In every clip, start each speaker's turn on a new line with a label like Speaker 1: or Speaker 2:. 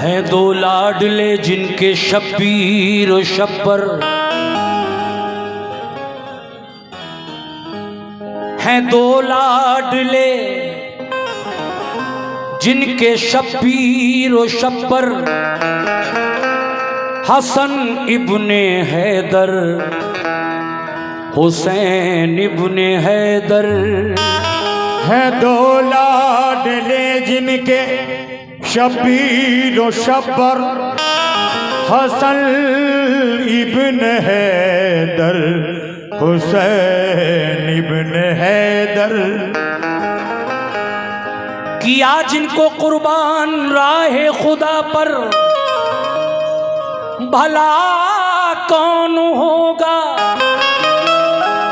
Speaker 1: हैं दो लाडले जिनके शब्बीर और शब्बर, हैं दो लाडले जिनके शब्बीर और शब्बर, हसन इब्ने हैदर, हुसैन इब्ने हैदर।
Speaker 2: हैं दो लाडले जिनके शब्बीर व शब्बर, हसन इब्न हैदर, हुसैन इब्न हैदर।
Speaker 1: किया जिनको कुर्बान राहे खुदा पर, भला कौन होगा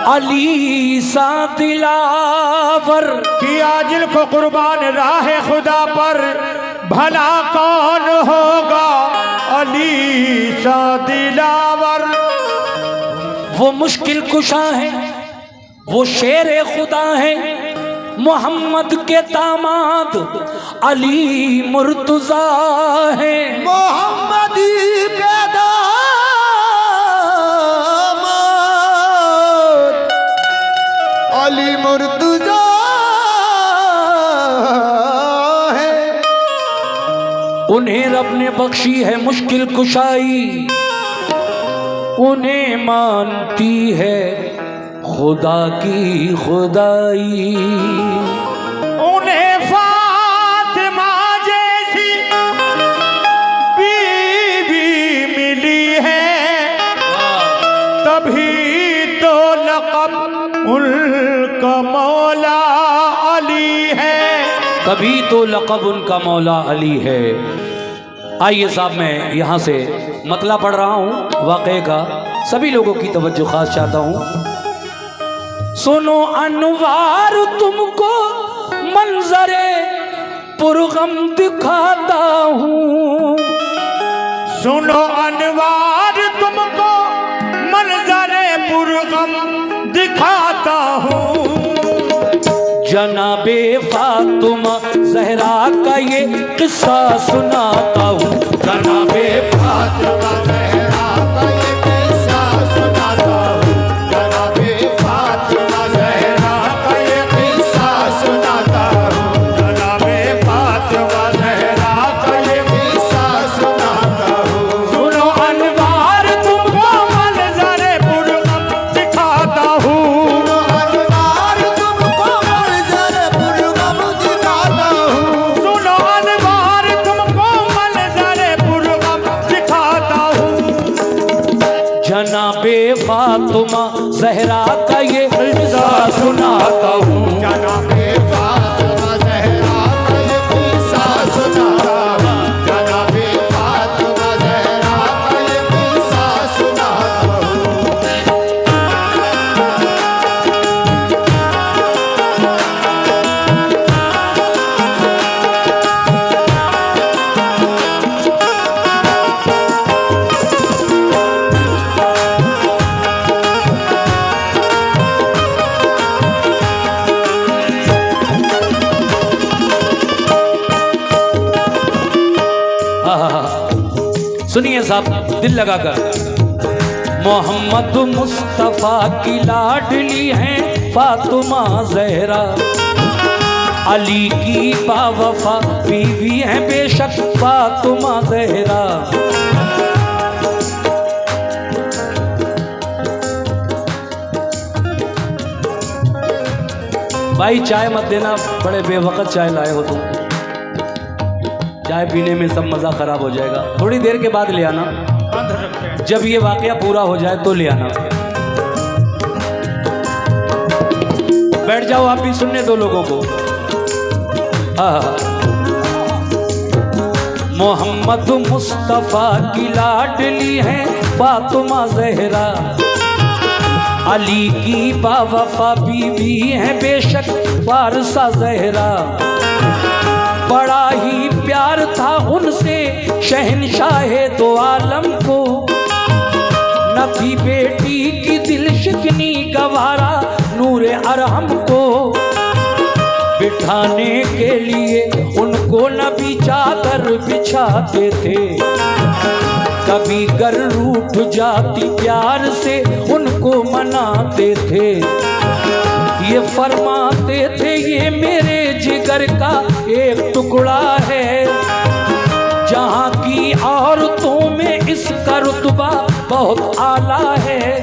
Speaker 1: अली सा दिलावर।
Speaker 2: किया जिनको कुर्बान राहे खुदा पर, भला कौन होगा अली सा दिलावर।
Speaker 1: वो मुश्किल कुशा है, वो शेर खुदा है, मोहम्मद के दामाद अली मुर्तजा है।
Speaker 2: मोहम्मद के दामाद अली मुर्तजा है।
Speaker 1: उन्हें रब ने बख्शी है मुश्किल कुशाई, उन्हें मानती है खुदा की खुदाई।
Speaker 2: उन्हें फातिमा जैसी बीवी मिली है, तभी तो लक़ब उनका मौला अली है।
Speaker 1: तभी तो लक़ब उनका मौला अली है। आइए साहब, मैं यहाँ से मतला पढ़ रहा हूँ वाक़े का, सभी लोगों की तवज्जो खास चाहता हूँ। सुनो अनवार तुमको मंजरे पुरगम दिखाता हूँ।
Speaker 2: सुनो अनवार तुमको मंजरे पुरगम दिखाता हूँ।
Speaker 1: जनाबे फातिमा ज़हरा का ये किस्सा सुनाता हूँ। जनाबे फातिमा
Speaker 2: ज़हरा का ये किस्सा सुनाता हूँ। जनाबे फातिमा ज़हरा का ये किस्सा सुनाता हूँ। जनाबे फातिमा ज़हरा का ये किस्सा सुनाता हूँ। सुनो अनवार तुमको मंजरे पुरगम दिखाता हूँ। सुनो अनवार तुमको मंजरे पुरगम दिखाता हूँ। सुनो अनवार तुमको मंजरे पुरगम दिखाता हूँ।
Speaker 1: जनाबे फातिमा ज़हरा का ये किस्सा सुनाता हूँ।
Speaker 2: जनाबे फातिमा ज़हरा का ये किस्सा सुनाता हूँ। जनाबे फातिमा ज़हरा का ये किस्सा सुनाता हूँ।
Speaker 1: सुनिए साहब दिल लगाकर। मोहम्मद मुस्तफ़ा की लाडली हैं फातिमा ज़हरा, अली की बावफा बीवी हैं बेशक फातिमा ज़हरा। भाई चाय मत देना, बड़े बेवकत चाय लाए हो तुम। चाय पीने में सब मज़ा ख़राब हो जाएगा। थोड़ी देर के बाद ले आना, जब ये वाक़या पूरा हो जाए तो ले आना। बैठ जाओ, आप भी सुनने दो लोगों को। मोहम्मद मुस्तफ़ा की लाडली हैं फातिमा ज़हरा, अली की बावफा बीवी हैं बेशक फारसा ज़हरा। बड़ा ही प्यार था उनसे शहनशाहे दो आलम को, न थी बेटी की दिल शिकनी गवारा नूरे अरहम को। बैठाने के लिए उनको नबी चादर बिछाते थे। कभी गर रूठ जाती प्यार से उनको मनाते थे। ये फरमाते थे ये मेरे जिगर का एक टुकड़ा है, जहाँ की औरतों में इसका रुतबा बहुत आला है।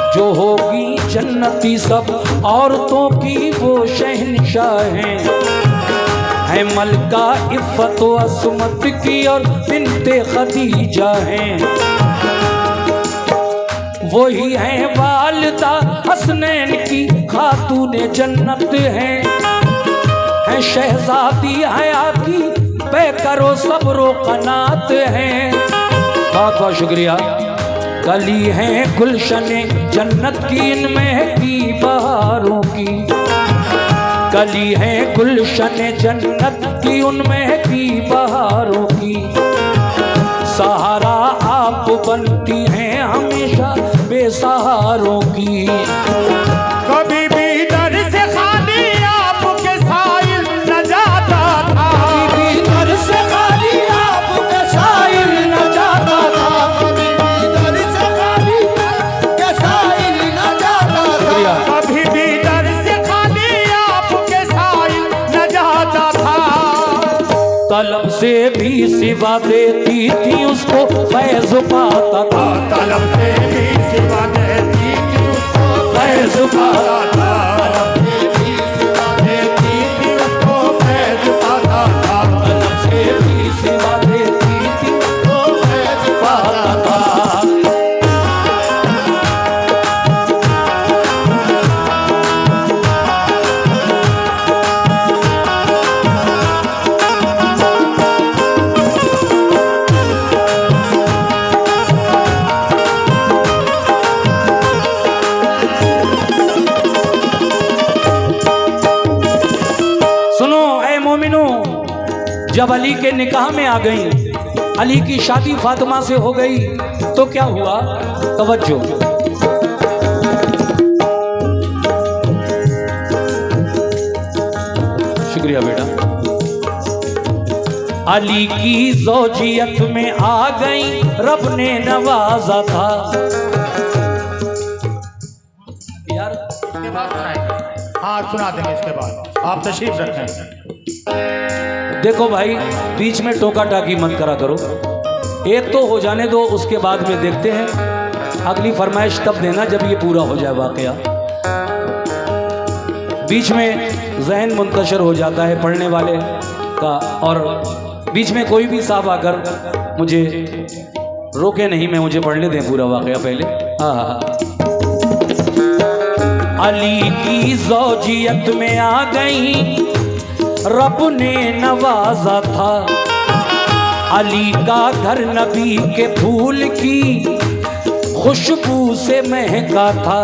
Speaker 1: जो होगी जन्नती सब औरतों की वो शहंशाह है मलका इफ़्फ़त व असमत की और बिन्ते खदीजा हैं। वही हैं वालिदा हसनैन की खातूने जन्नत हैं शहजादी हया की बेकरो सब्रो कनात हैं। बहुत बहुत शुक्रिया। कली हैं गुलशने जन्नत की इनमें की बहारों की, कली है गुलशने जन्नत की उनमें की बहारों की। सहारा आप बनती हैं हमेशा बेसहारों की।
Speaker 2: कभी भी दर से खाली आपके साइल न जाता था,
Speaker 1: कभी भी दर से खाली आपके साइल न जाता था,
Speaker 2: कभी भी दर से खाली आपके साइल न जाता था, कभी भी दर से खाली आपके साइल न जाता था।
Speaker 1: तलब से भी सिवा देती थी उसको फैज़ पाता था,
Speaker 2: तलब से भी सिवा देती थी उसको
Speaker 1: फैज़ पाता था।
Speaker 2: तलब से भी सिवा देती थी उसको फैज़ पाता था,
Speaker 1: तलब से भी सिवा देती थी
Speaker 2: उसको फैज़ पाता था।
Speaker 1: जब अली के निकाह में आ गई, अली की शादी फातिमा से हो गई, तो क्या हुआ? तवज्जो। शुक्रिया बेटा। अली की ज़ौजियत में आ गई, रब ने नवाजा था। यार
Speaker 2: इसके बाद सुनाएंगे। हाँ सुना देंगे इसके बाद, आप तशरीफ रखें।
Speaker 1: देखो भाई, बीच में टोका टाकी मत करा करो। एक तो हो जाने दो, उसके बाद में देखते हैं। अगली फरमाइश तब देना जब ये पूरा हो जाए वाकया। बीच में जहन मुंतशर हो जाता है पढ़ने वाले का, और बीच में कोई भी साहब आकर मुझे रोके नहीं, मैं मुझे पढ़ने दें पूरा वाकया पहले। हाँ, अली की ज़ौजियत में आ गई, रब ने नवाजा था। अली का घर नबी के फूल की खुशबू से महका था।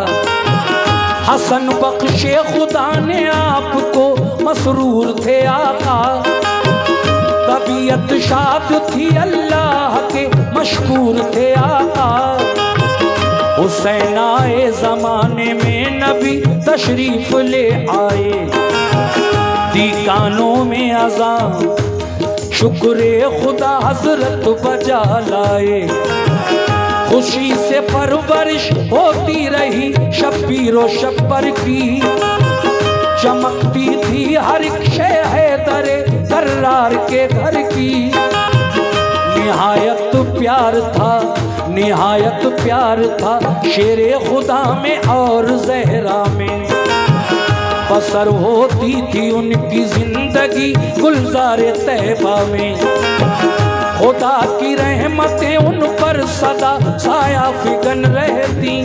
Speaker 1: हसन बख्शे खुदा ने आपको, मसरूर थे आका। तबीयत शाद थी अल्लाह के, मशकूर थे आका। हुसैन आए ज़माने में नबी तशरीफ ले आए। दी कानों में अज़ान, शुक्र खुदा हजरत बजा लाए। खुशी से परवरिश होती रही शब्बीरो शब्बर की। चमकती थी हर एक शय हैदरे कर्रार के घर की। निहायत प्यार था, निहायत प्यार था शेरे खुदा में और जहरा में। बसर होती थी उनकी जिंदगी गुलजारे तैबा में। खुदा की रहमतें उन पर सदा साया फिगन रहती।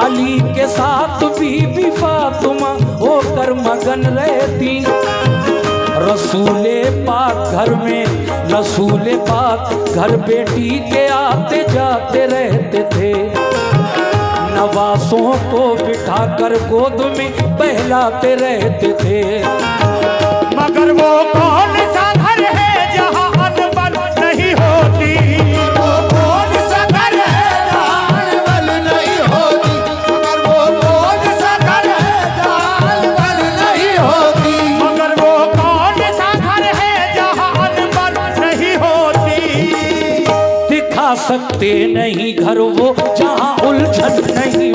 Speaker 1: अली के साथ बीबी फातिमा होकर मगन रहती। रसूले पाक घर में, रसूले पाक घर बेटी के आते जाते रहते थे। नवासों को बिठाकर गोद में बहलाते रहते थे।
Speaker 2: मगर वो कौन सा घर है जहाँ अनबन नहीं होती? वो कौन सा घर है जहाँ अनबन नहीं होती? मगर वो कौन सा घर है जहाँ अनबन नहीं होती?
Speaker 1: सकते नहीं घर वो जहाँ उलझन नहीं,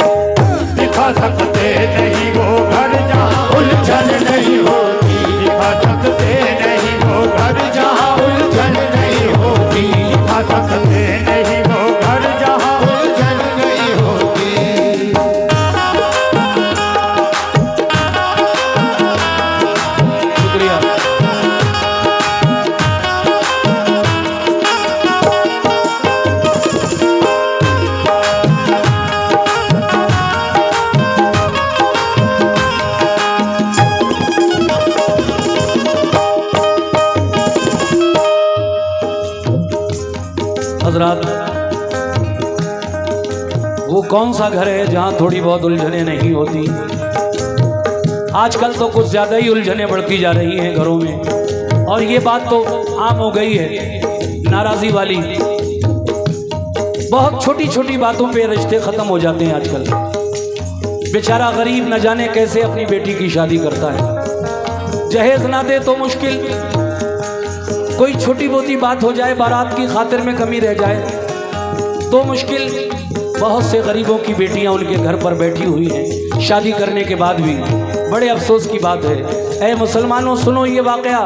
Speaker 2: दिखा सकते नहीं वो घर जहाँ उलझन नहीं होती, दिखा सकते नहीं वो घर जहाँ उलझन नहीं होती, दिखा सकते नहीं वो घर जहाँ उलझन नहीं होती।
Speaker 1: शुक्रिया। हजरात, वो कौन सा घर है जहां थोड़ी बहुत उलझने नहीं होती? आजकल तो कुछ ज्यादा ही उलझने बढ़ती जा रही हैं घरों में, और ये बात तो आम हो गई है, नाराजी वाली। बहुत छोटी छोटी बातों पे रिश्ते खत्म हो जाते हैं आजकल। बेचारा गरीब न जाने कैसे अपनी बेटी की शादी करता है, जहेज ना दे तो मुश्किल, कोई छोटी मोटी बात हो जाए, बारात की खातिर में कमी रह जाए तो मुश्किल। बहुत से गरीबों की बेटियां उनके घर पर बैठी हुई हैं शादी करने के बाद भी। बड़े अफसोस की बात है। ऐ मुसलमानों, सुनो ये वाकया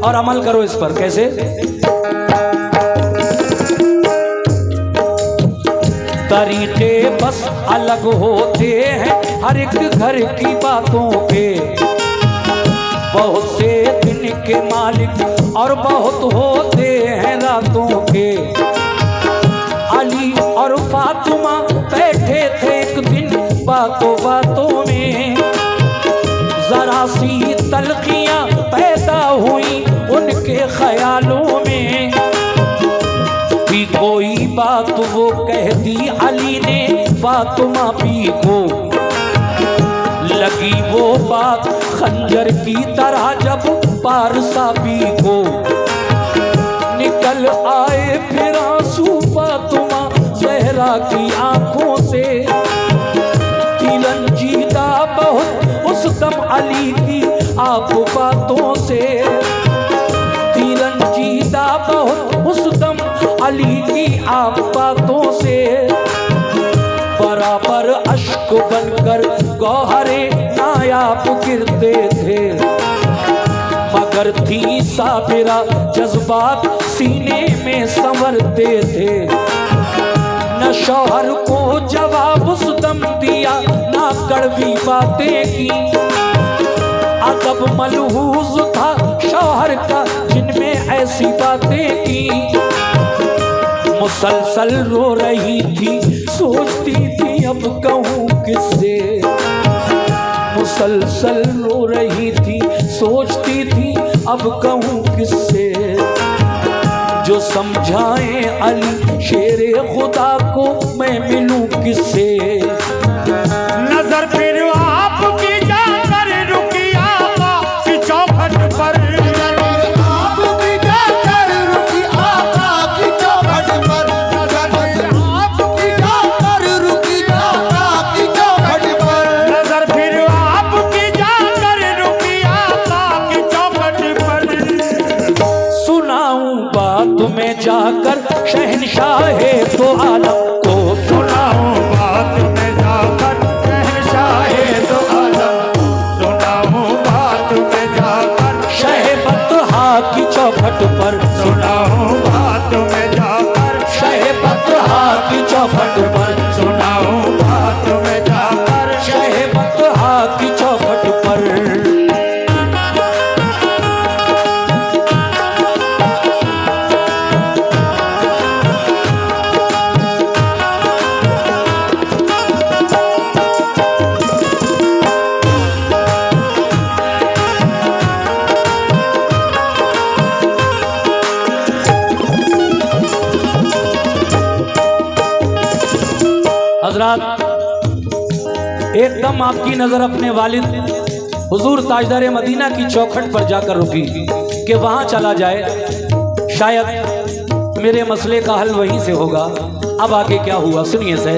Speaker 1: और अमल करो इस पर। कैसे? तरीके बस अलग होते हैं हर एक घर की बातों के, बहुत से दिन के मालिक और बहुत होते हैं रातों के। अली और फातिमा बैठे थे एक दिन बातों बातों में, जरा सी तलखियां पैदा हुई उनके ख्यालों में। भी कोई बात वो कह दी अली ने फातिमा भी को, लगी वो बात खंजर की तरह जब पारसा भी को। निकल आए फिर आंसू फातिमा ज़हरा की आंखों से, थी रंजीदा बहुत उस दम अली की आप बातों से, थी रंजीदा बहुत उस दम अली की आप बातों से। बराबर अश्क बनकर गौहरे नायाब गिरते थे, मगर थी साबिरा जज्बात सीने में संवरते थे। न शौहर को जवाब उस दम दिया, ना कड़वी बातें की। अदब मलहूज था शौहर का जिनमें ऐसी बातें की। मुसलसल रो रही थी, सोचती थी अब कहूँ किससे। मुसलसल रो रही थी, सोचती थी अब कहूँ किससे। जो समझाए अली शेरे खुदा को मैं मिलूं किससे।
Speaker 2: नजर फिर आपकी जाकर रुकी आका की चौखट पर, आपकी जाकर रुकी आका की चौखट पर, नजर फिर आपकी जाकर रुकी आका की चौखट पर, नजर फिर आपकी जाकर रुकी आका की चौखट पर।
Speaker 1: सुनाऊं बात में जाकर शहनशाहे तो आलम को,
Speaker 2: सुनाऊं बात में जाकर शहनशाहे तो आलम, सुनाऊं बात में जाकर
Speaker 1: शह बतहा की चौखट पर,
Speaker 2: सुनाऊं बात में जाकर
Speaker 1: शह बतहा की चौखट पर,
Speaker 2: सुनाऊं बात में जाकर
Speaker 1: शह बतहा की चौखट पर। हजरात, एकदम आपकी नजर अपने वालिद हुजूर ताजदार मदीना की चौखट पर जाकर रुकी कि वहां चला जाए, शायद मेरे मसले का हल वहीं से होगा। अब आगे क्या हुआ सुनिए से।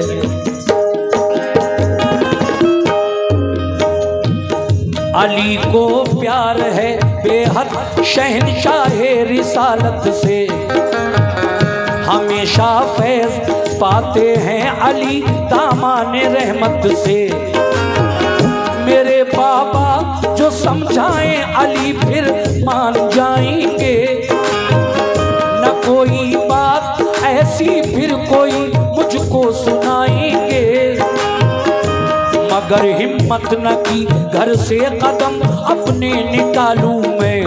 Speaker 1: अली को प्यार है बेहद शहनशाहे रिसालत से, हमेशा फैज पाते हैं अली दामाने रहमत से। मेरे बाबा जो समझाएं अली फिर मान जाएंगे। न कोई बात ऐसी फिर कोई मुझको सुनाएंगे। मगर हिम्मत न की घर से कदम अपने निकालूं मैं।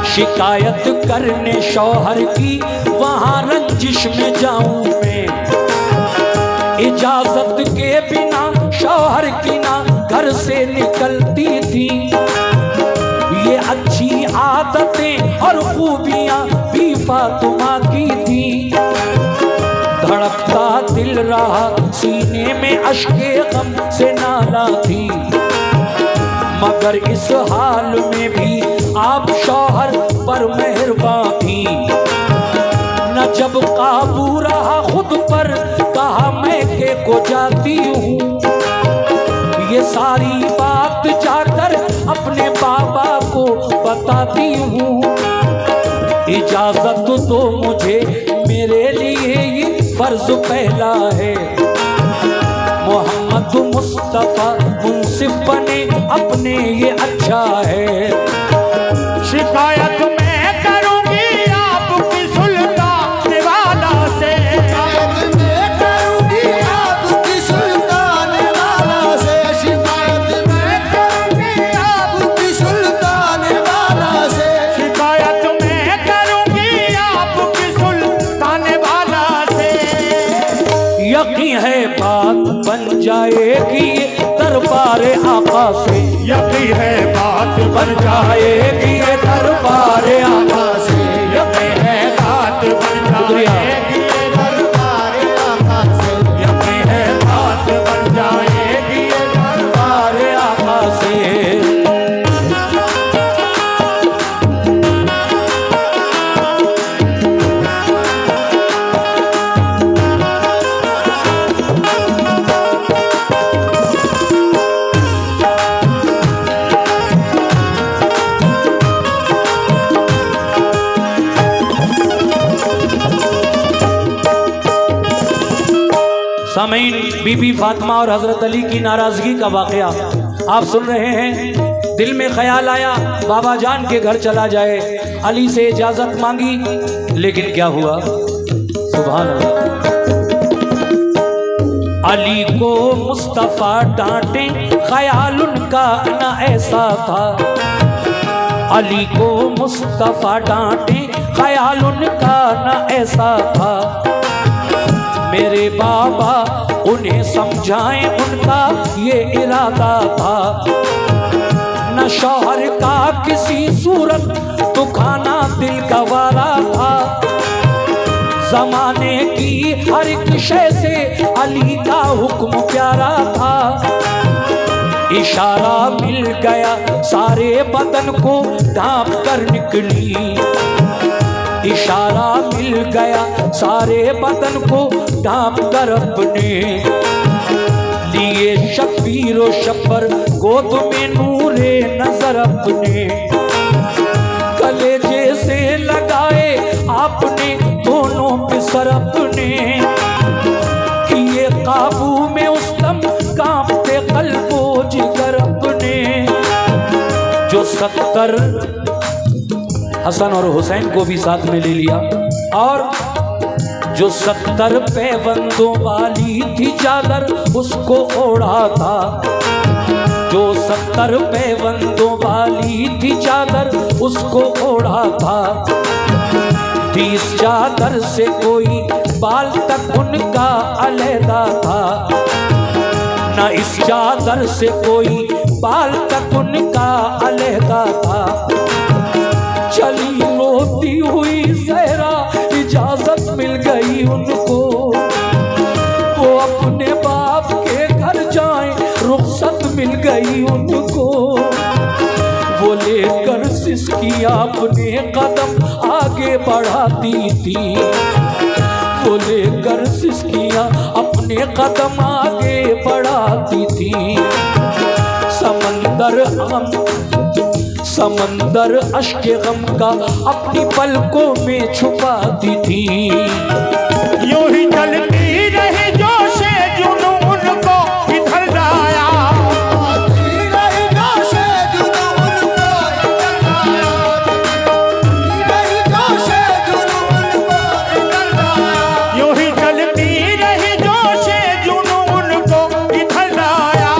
Speaker 1: शिकायत करने शौहर की वहां रंजिश में जाऊं मैं। इजाजत के बिना शौहर की ना घर से निकलती थी। ये अच्छी आदतें और खूबियां भी फातिमा की थी। धड़कता दिल रहा सीने में अश्के गम से नाला थी। मगर इस हाल में भी आप शौहर पर मेहरबान थी। न जब काबू रहा खुद पर कहा मैं के को जाती हूँ। ये सारी बात जाकर अपने बाबा को बताती हूँ। इजाजत दो मुझे मेरे लिए ये फर्ज पहला है। मोहम्मद मुस्तफा मुंसिफ बने अपने ये अच्छा है।
Speaker 2: शिकायत मैं करूंगी आपकी सुल्तान वाला से।
Speaker 3: शिकायत मैं करूंगी आपकी सुल्तान वाला से। शिकायत मैं करूंगी आपकी सुल्तान वाला से।
Speaker 2: शिकायत मैं करूंगी आपकी सुल्तान वाला से।
Speaker 1: यकीन है बात बन जाएगी दरबार आका से।
Speaker 2: यकीन है बात
Speaker 1: बन जाएगी ये दरबार आका से।
Speaker 2: यकीन है बात बन जाएगी
Speaker 3: दरबार आका से।
Speaker 2: यकीन है बात बन जाएगी
Speaker 1: दरबार आका से। सामीन, बीबी फातिमा और हजरत अली की नाराजगी का वाकया आप सुन रहे हैं। दिल में ख्याल आया बाबा जान के घर चला जाए। अली से इजाजत मांगी, लेकिन क्या हुआ? सुभान अल्लाह। अली को मुस्तफा डांटे, ख्याल उनका न ऐसा था। अली को मुस्तफा डांटे, ख्याल उनका न ऐसा था। मेरे बाबा उन्हें समझाएं, उनका ये इरादा था। न शौहर का किसी सूरत दुखाना दिल का वारा था। जमाने की हर एक शय से अली का हुक्म प्यारा था। इशारा मिल गया सारे बदन को ढांप कर निकली। इशारा मिल गया सारे बदन को ढांप कर अपने लिए। शब्बीर व शब्बर गोद में नूरे नजर अपने कलेजे से लगाए आपने दोनों पे सर अपने। किए काबू में उस दम कांपते कल्बो जिगर अपने। जो 70 हसन और हुसैन को भी साथ में ले लिया। और जो 70 पैबंदों वाली थी चादर उसको ओढ़ा था। जो 70 पैबंदों वाली थी चादर उसको ओढ़ा था। 30 चादर से कोई बाल तक उनका अलहदा था। न इस चादर से कोई बाल तक उनका अलहदा था। चली रोती हुई ज़हरा, इजाजत मिल गई उनको। वो अपने बाप के घर जाएं, रुखसत मिल गई उनको। वो लेकर सिसकी अपने कदम आगे बढ़ाती थी। वो लेकर सिसकियां अपने कदम आगे बढ़ाती थी। समंदर अश्क गम का अपनी पलकों में छुपाती थी।
Speaker 2: यूं ही चलती रही जोशे जुनून को इधर लाया, यूं ही चलती रही जोशे जुनून को इधर लाया।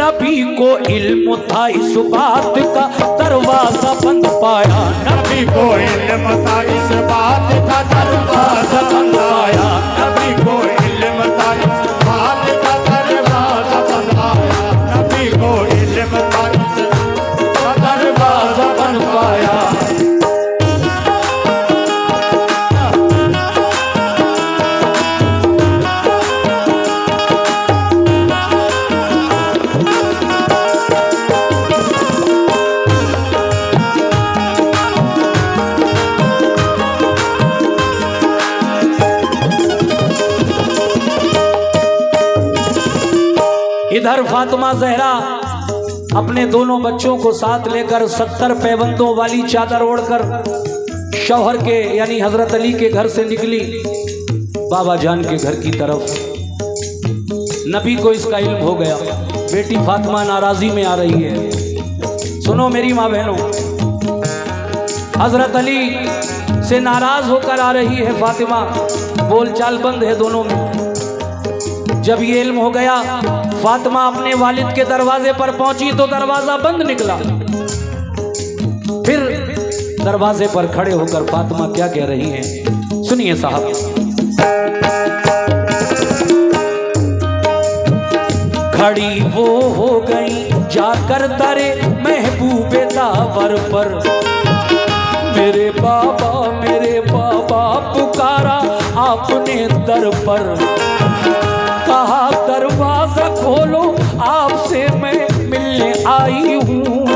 Speaker 1: नबी को इल्म था इस बात का दरवाजा बंद पाया।
Speaker 2: नबी को इल्म था इस बात का दरवाजा बंद आया, नबी को इल्म था इस बात का दरवाजा बंद आया, नबी को इल्म था इस दरवाजा बंद पाया।
Speaker 1: इधर फातिमा जहरा अपने दोनों बच्चों को साथ लेकर 70 पैबंदों वाली चादर ओढ़कर शौहर के यानी हजरत अली के घर से निकली बाबा जान के घर की तरफ। नबी को इसका इल्म हो गया, बेटी फातिमा नाराजी में आ रही है। सुनो मेरी माँ बहनों, हजरत अली से नाराज होकर आ रही है फातिमा, बोलचाल बंद है दोनों में। जब ये इल्म हो गया, फातिमा अपने वालिद के दरवाजे पर पहुंची तो दरवाजा बंद निकला। फिर दरवाजे पर खड़े होकर फातिमा क्या कह रही हैं, सुनिए साहब। खड़ी वो हो गई जाकर दरे महबूबे दावर पर, मेरे बाबा पुकारा आपने दर पर। कहा दरवाजा खोलो आपसे मैं मिलने आई हूँ,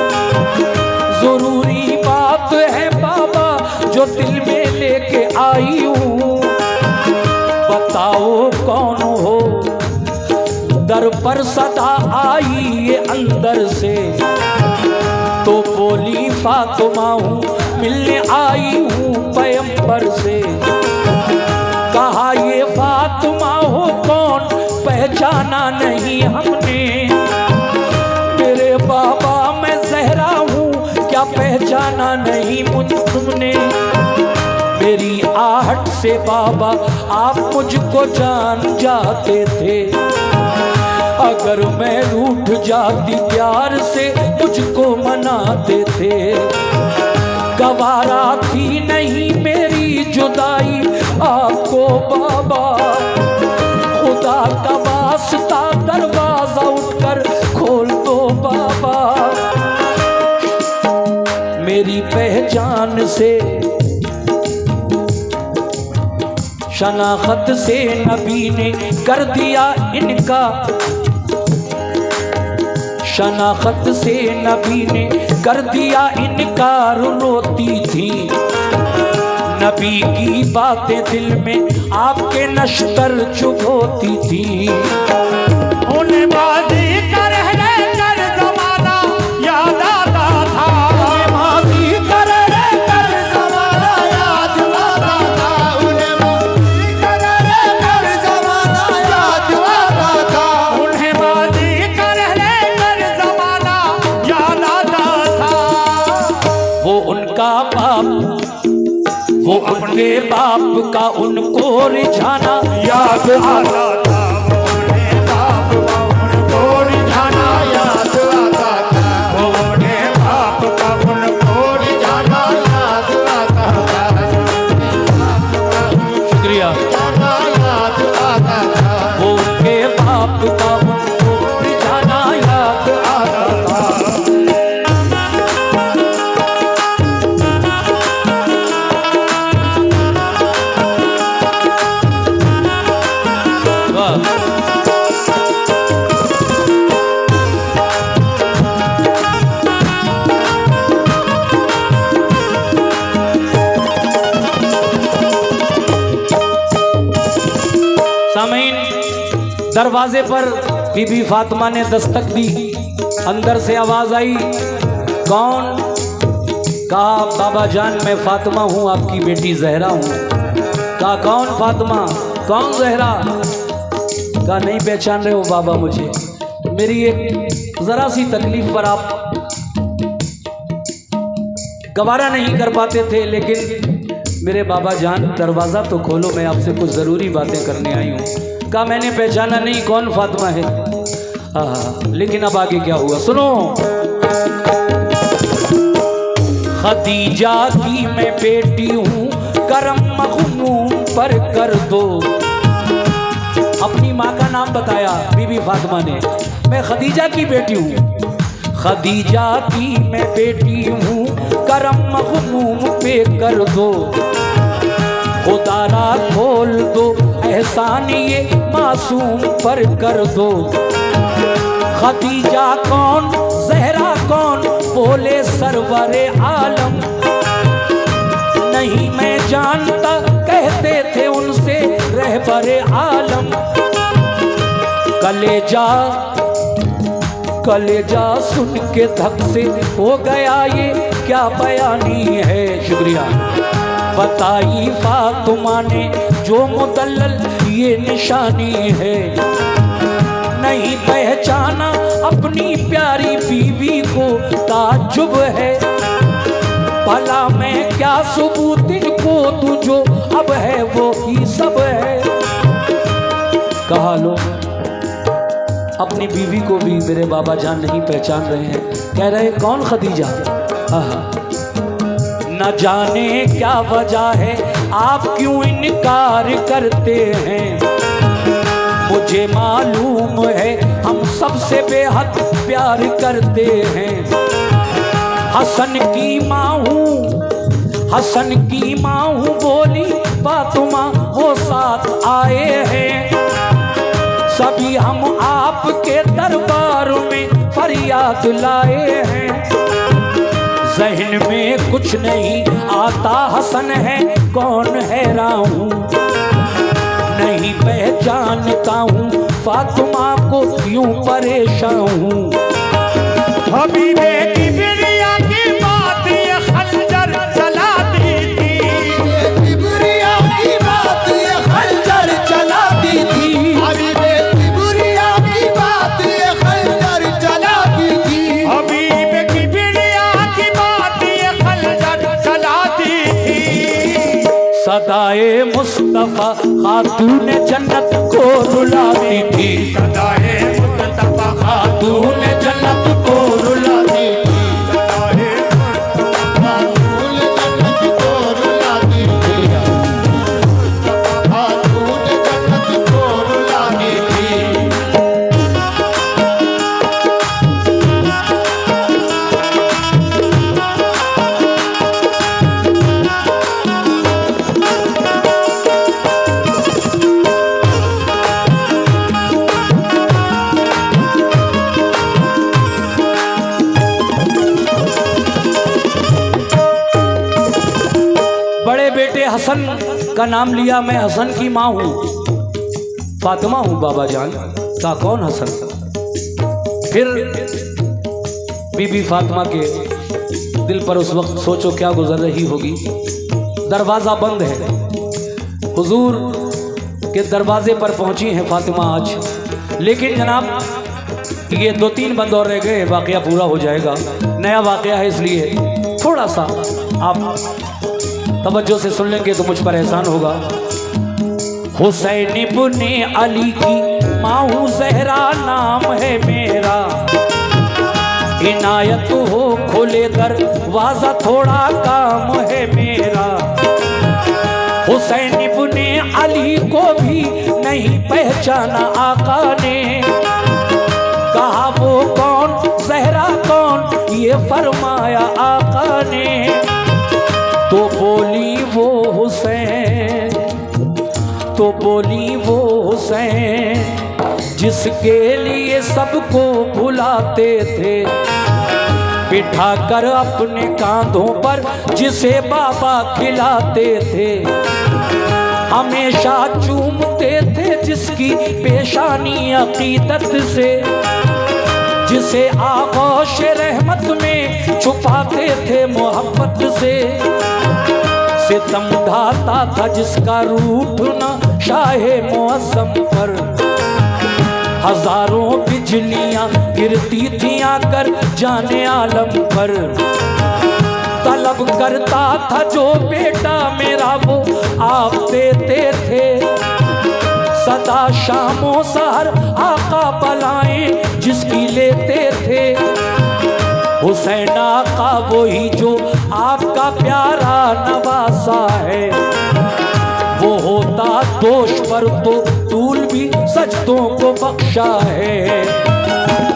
Speaker 1: जरूरी बात है बाबा जो दिल में लेके आई हूँ। बताओ कौन हो, दर पर सदा आई ये अंदर से, तो बोली फातिमा हूँ मिलने आई हूँ पैगंबर से। कहा ये फातिमा हो कौन, पहचाना नहीं हमने। मेरे बाबा मैं जहरा हूँ, क्या पहचाना नहीं मुझ तुमने। मेरी आहट से बाबा आप मुझको जान जाते थे, अगर मैं रूठ जाती प्यार से मुझको मनाते थे। गवारा थी नहीं मेरी जुदाई आपको बाबा, खुदा का वास्ता दरवाजा उठकर खोल दो बाबा। मेरी पहचान से शनाख्त से नबी ने कर दिया इनका, शनाख्त से नबी ने कर दिया इनकार। रोती थी नबी की बातें दिल में आपके नश्तर चुभोती थी।
Speaker 2: उन्हें बाजी कर जमाना याद आता था,
Speaker 3: उन्हें माजी कर जमाना याद आता था, उन्हें माजी कर जमाना याद आता था,
Speaker 2: उन्हें बाजी कर जमाना याद आता था।
Speaker 1: वो उनका बाप, वो उनके बाप का उनको रिझाना
Speaker 2: याद आता था, उन्हें बाप का उनको रिझाना याद आता था, उन्हें बाप का उनको रिझाना याद आता था।
Speaker 1: शुक्रिया।
Speaker 3: याद आता था।
Speaker 1: वो उनके बाप का उनको रिझाना याद आता था। सामीन, दरवाजे पर बीबी फातिमा ने दस्तक दी। अंदर से आवाज आई, कौन? कहा बाबा जान मैं फातिमा हूँ, आपकी बेटी जहरा हूँ। कहा कौन फातिमा, कौन जहरा? कहा नहीं पहचान रहे हो बाबा मुझे, मेरी एक ज़रा सी तकलीफ पर आप गवारा नहीं कर पाते थे, लेकिन मेरे बाबा जान दरवाज़ा तो खोलो, मैं आपसे कुछ ज़रूरी बातें करने आई हूँ। कहा मैंने पहचाना नहीं, कौन फातिमा है? लेकिन अब आगे क्या हुआ सुनो। खदीजा की मैं बेटी हूँ, करम मखमूम पर कर दो। अपनी माँ का नाम बताया बीबी फातिमा ने, मैं खदीजा की बेटी हूँ। खदीजा की मैं बेटी हूँ, करम मखमूम पे कर दो। खुदारा खोल दो, एहसान ये मासूम पर कर दो। खदीजा कौन, जहरा कौन, बोले सरवरे आलम। नहीं मैं जानता, कहते थे उनसे रहबरे आलम। कलेजा सुन के धक से हो गया ये क्या बयानी है। शुक्रिया। बताई फातिमा ने जो मुदल्लल ये निशानी है। नहीं पहचाना अपनी प्यारी बीवी को, ताज्जुब है। भला मैं क्या सबूत इनको दूं, जो अब है वो ही सब है। कहा लो अपनी बीवी को भी मेरे बाबा जान नहीं पहचान रहे हैं। कह रहे कौन खदीजा? न जाने क्या वजह है, आप क्यों इनकार करते हैं। मुझे मालूम है हम सबसे बेहद प्यार करते हैं। हसन की माँ हूँ बोली फातिमा, वो साथ आए हैं। सभी हम आपके दरबार में फरियाद लाए हैं। ज़हन में कुछ नहीं आता, हसन है कौन हैरान हूँ। नहीं पहचानता हूँ फातिमा को, यूं परेशान हूँ।
Speaker 2: हबीबे की बिरिया की बात ये खंजर चलाती थी।
Speaker 3: किबरिया की बात ये खंजर चलाती थी। हबीबे किबरिया की बात ये खंजर चलाती थी।
Speaker 2: हबीबे की बिरिया की बात ये खंजर चलाती थी।
Speaker 1: सदाए मुस्तफा खातून जन्नत को रुलाती थी।
Speaker 2: सदाए मुस्तफा
Speaker 1: खातून जन्नत को रुलाती थी।
Speaker 2: सदाए
Speaker 3: खातून जन्नत को रुलाती थी। खातून जन्नत को रुलाती थी।
Speaker 1: बड़े बेटे हसन का नाम लिया, मैं हसन की माँ हूँ, फातिमा हूँ बाबा जान। का कौन हसन? फिर बीबी फातिमा के दिल पर उस वक्त सोचो क्या गुजर रही होगी। दरवाज़ा बंद है, हुजूर के दरवाजे पर पहुंची हैं फातिमा आज। लेकिन जनाब ये 2-3 बंद और रह गए, वाक़या पूरा हो जाएगा। नया वाक़या है, इसलिए थोड़ा सा आप तवज्जो से सुन लेंगे तो मुझ पर एहसान होगा। हुसैन इब्ने अली की माँ हूँ, ज़हरा नाम है मेरा। इनायत हो खोले दरवाज़ा, थोड़ा काम है मेरा। हुसैन इब्ने अली को भी नहीं पहचाना आका ने। कहा वो कौन, ज़हरा कौन, ये फरमाया आका ने। तो बोली वो हुसैन, जिसके लिए सबको भुलाते थे। बिठा कर अपने कांधों पर जिसे बाबा खिलाते थे। हमेशा चूमते थे जिसकी पेशानी अकीदत से। जिसे आगोश रहमत में छुपाते थे मोहब्बत से, सितम ढाता था जिसका रूठना शाहे मुअज़्ज़म पर। हजारों बिजलियां गिरती थी आकर जाने आलम पर। तलब करता था जो बेटा मेरा वो आप देते थे, सदा शामों सहर आका बलाएं जिसकी लेते थे। हुसैन आका वही जो आपका प्यारा नवासा है, वो होता दोष पर तो तूल भी सजदों को बख्शा है।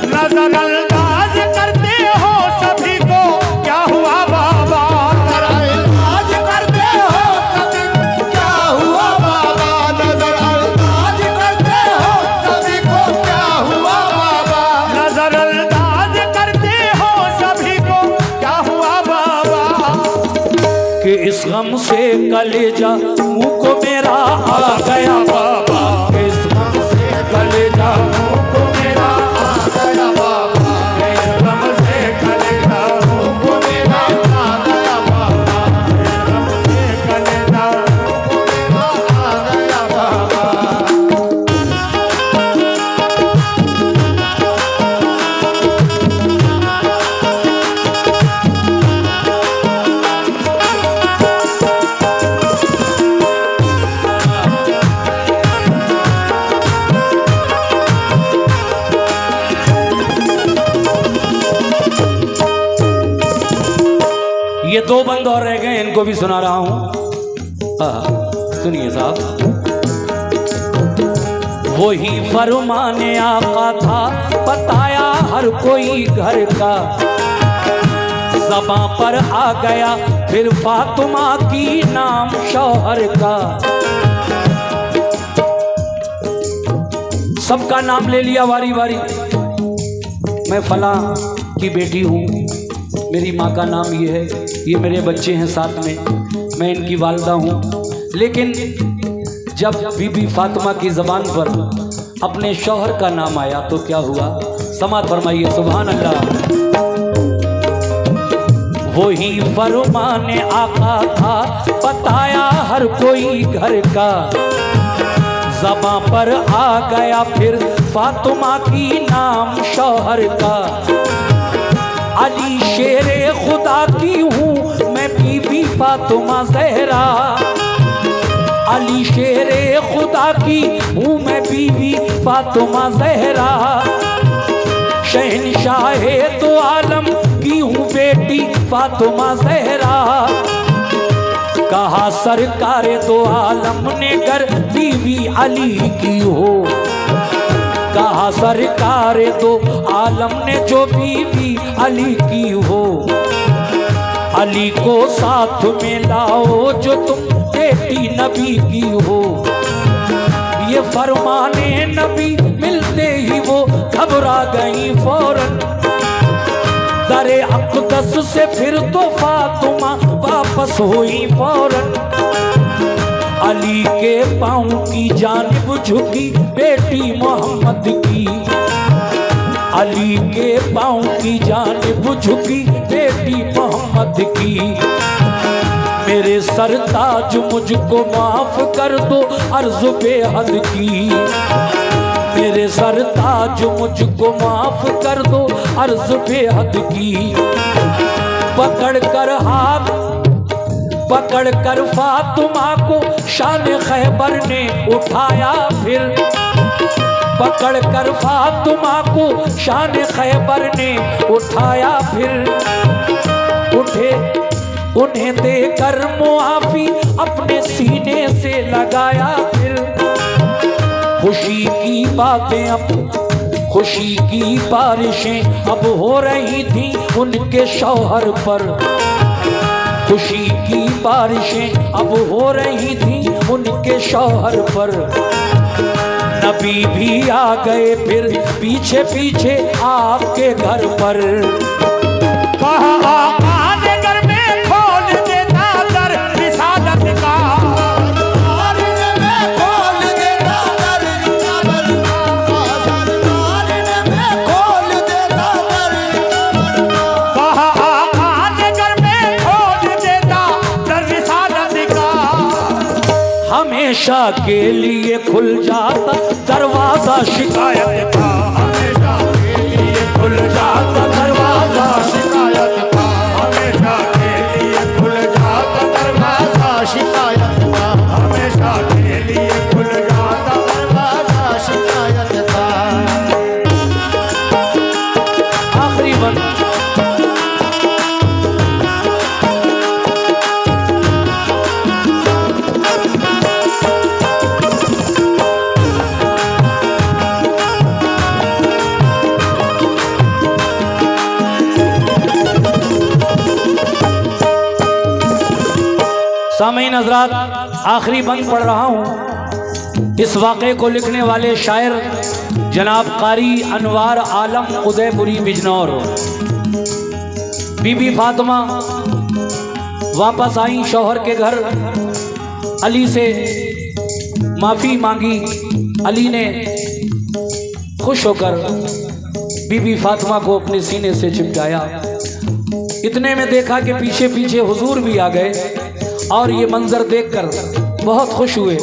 Speaker 2: नजर अंदाज करते हो सभी को क्या हुआ बाबा,
Speaker 3: नजरअंदाज करते हो सभी क्या हुआ बाबा, नजरअंदाज करते हो सभी को क्या हुआ बाबा,
Speaker 2: नजर अंदाज करते हो सभी को क्या हुआ बाबा।
Speaker 1: कि इस गम से कलेजा मुंह को मेरा आ गया बाबा, कि इस गम से कलेजा मुंह को मेरा आ गया बाबा,
Speaker 2: कि इस गम से कलेजा मुंह को मेरा आ गया बाबा, कि इस गम से कलेजा मुंह को मेरा आ गया बाबा।
Speaker 1: ये दो बंद और रह गए, इनको भी सुना रहा हूं। सुनिए साहब। वही फरमाने आका था बताया हर कोई घर का, ज़बां पर आ गया फिर फातिमा की नाम शौहर का। सबका नाम ले लिया वारी वारी, मैं फला की बेटी हूँ, मेरी माँ का नाम ये है, ये मेरे बच्चे हैं साथ में, मैं इनकी वालदा हूँ। लेकिन जब बीबी फातिमा की ज़बान पर अपने शौहर का नाम आया तो क्या हुआ, समात फरमाइए सुभान अल्लाह। वही फरमाने आका था बताया हर कोई घर का, ज़बां पर आ गया फिर फातिमा की नाम शौहर का। अली शेरे खुदा की हूँ मैं बीबी फातिमा ज़हरा, अली शेरे खुदा की हूँ मैं बीबी फातिमा ज़हरा। शहनशाहे दो आलम की हूँ बेटी फातिमा ज़हरा। कहा सरकार दो आलम ने गर बीवी अली की हो, कहा सरकार दो आलम ने जो बीवी अली की हो। अली को साथ में लाओ जो तुम बेटी नबी की हो। ये फरमाने नबी मिलते ही वो घबरा गई फौरन, दरे अक़दस से फिर तो फातिमा वापस हुई फौरन। अली के पाँव की जानिब झुकी बेटी मोहम्मद की, अली के पाँव की जानिब झुकी बेटी मोहम्मद की। मेरे सरताज मुझको माफ कर दो अर्ज़ बेहद की, मेरे सरताज मुझको माफ कर दो अर्ज़ बेहद की। पकड़ कर हाथ पकड़ कर फातिमा को शान खैबर ने उठाया फिर, पकड़ कर फातिमा को शान खैबर ने उठाया फिर। उठे उन्हें देकर मुआफी अपने सीने से लगाया फिर। खुशी की बातें अब खुशी की बारिशें अब हो रही थी उनके शौहर पर, खुशी की बारिशें अब हो रही थी उनके शौहर पर। नबी भी आ गए फिर पीछे पीछे आपके घर पर।
Speaker 2: कहा आका ने घर में खोल देता दर रिसालत का,
Speaker 3: सरकार ने मैं खोल देता दर रिसालत का, सरकार ने मैं खोल देता
Speaker 1: हमेशा के लिए खुल जाता दरवाजा शिकायत का,
Speaker 2: हमेशा के लिए खुल जाता दरवाजा शिकायत का, हमेशा के लिए खुल जाता दरवाजा शिकायत का, हमेशा के लिए खुल जाता दरवाजा शिकायत का।
Speaker 1: आखिरी बंद। सामीन हज़रात, आखिरी बंद पढ़ रहा हूँ। इस वाक़े को लिखने वाले शायर जनाब कारी अनवार आलम उदयपुरी बिजनौर। बीबी फातिमा वापस आई शौहर के घर, अली से माफ़ी मांगी। अली ने खुश होकर बीबी फातिमा को अपने सीने से चिपकाया। इतने में देखा कि पीछे पीछे हुजूर भी आ गए और ये मंजर देखकर बहुत खुश हुए।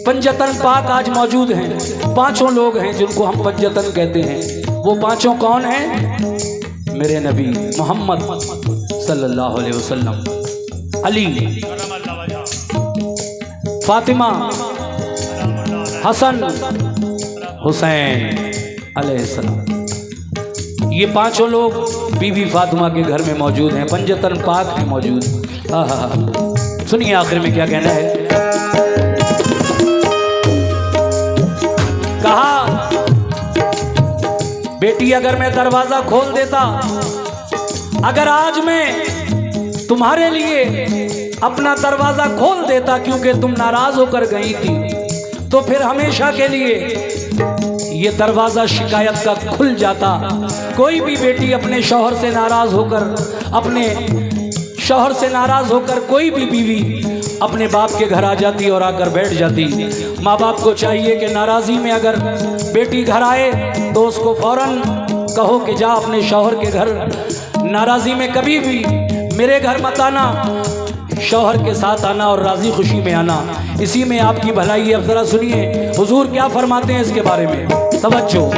Speaker 1: पंजतन पाक आज मौजूद हैं, 5 लोग हैं जिनको हम पंजतन कहते हैं। वो 5 कौन हैं? मेरे नबी मोहम्मद सल्लल्लाहु अलैहि वसल्लम, अली, फातिमा, हसन, हुसैन अलैहिस्सलाम। ये 5 लोग बीबी फातिमा के घर में मौजूद हैं, पंजतन पाक में मौजूद। सुनिए आखिर में क्या कहना है। कहा, बेटी अगर मैं दरवाजा खोल देता, अगर आज मैं तुम्हारे लिए अपना दरवाजा खोल देता क्योंकि तुम नाराज होकर गई थी, तो फिर हमेशा के लिए ये दरवाजा शिकायत का खुल जाता। कोई भी बेटी अपने शौहर से नाराज होकर, अपने शौहर से नाराज होकर कोई भी बीवी अपने बाप के घर आ जाती और आकर बैठ जाती। माँ बाप को चाहिए कि नाराज़ी में अगर बेटी घर आए तो उसको फौरन कहो कि जा अपने शौहर के घर, नाराज़ी में कभी भी मेरे घर मत आना, शौहर के साथ आना और राज़ी खुशी में आना। इसी में आपकी भलाई है। अब ज़रा सुनिए हुजूर क्या फरमाते हैं इसके बारे में, तवज्जो।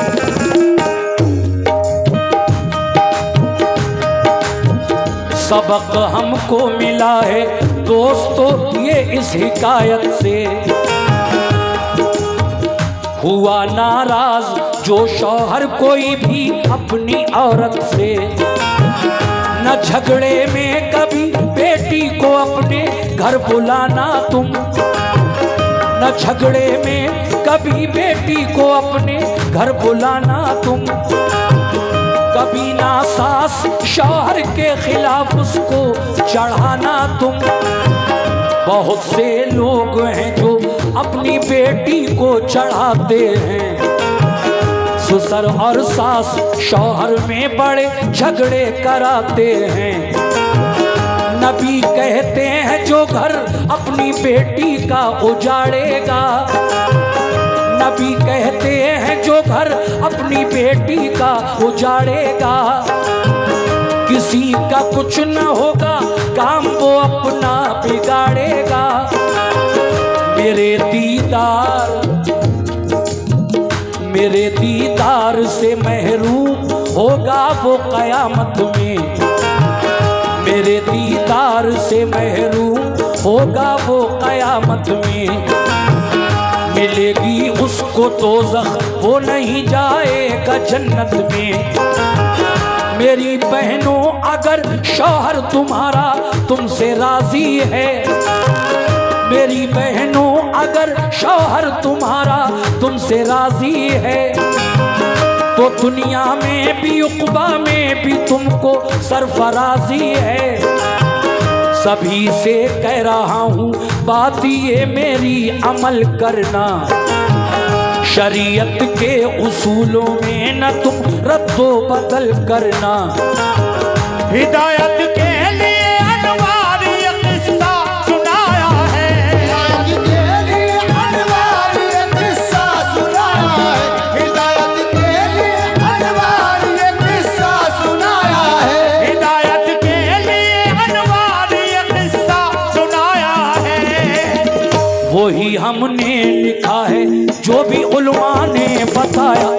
Speaker 1: सबक हमको मिला है दोस्तों ये इस हिकायत से, हुआ नाराज जो शौहर कोई भी अपनी औरत से। न झगड़े में कभी बेटी को अपने घर बुलाना तुम, न झगड़े में कभी बेटी को अपने घर बुलाना तुम। कभी ना सास शौहर के खिलाफ उसको चढ़ाना तुम। बहुत से लोग हैं जो अपनी बेटी को चढ़ाते हैं, ससुर और सास शौहर में बड़े झगड़े कराते हैं। नबी कहते हैं जो घर अपनी बेटी का उजाड़ेगा, नबी कहते हैं जो घर अपनी बेटी का उजाड़ेगा, किसी का कुछ न होगा काम वो अपना बिगाड़ेगा। मेरे दीदार से महरूम होगा वो कयामत में, मेरे दीदार से महरूम होगा वो कयामत में। मिलेगी उसको दोज़ख वो नहीं जाएगा जन्नत में। मेरी बहनों अगर शौहर तुम्हारा तुमसे राजी है, मेरी बहनों अगर शौहर तुम्हारा तुमसे राजी है, तो दुनिया में भी उक़बा में भी तुमको सरफराजी है। सभी से कह रहा हूँ बात ये मेरी अमल करना, शरीयत के उसूलों में न तुम रद्दो बदल करना।
Speaker 2: हिदायत के लिए अनवार ये किस्सा सुनाया है,
Speaker 3: हिदायत के लिए अनवार ये किस्सा सुनाया है, हिदायत के लिए अनवार ये किस्सा सुनाया है,
Speaker 2: हिदायत के लिए अनवार ये किस्सा सुनाया है।
Speaker 1: ही हमने लिखा है, जो भी उलमा ने बताया।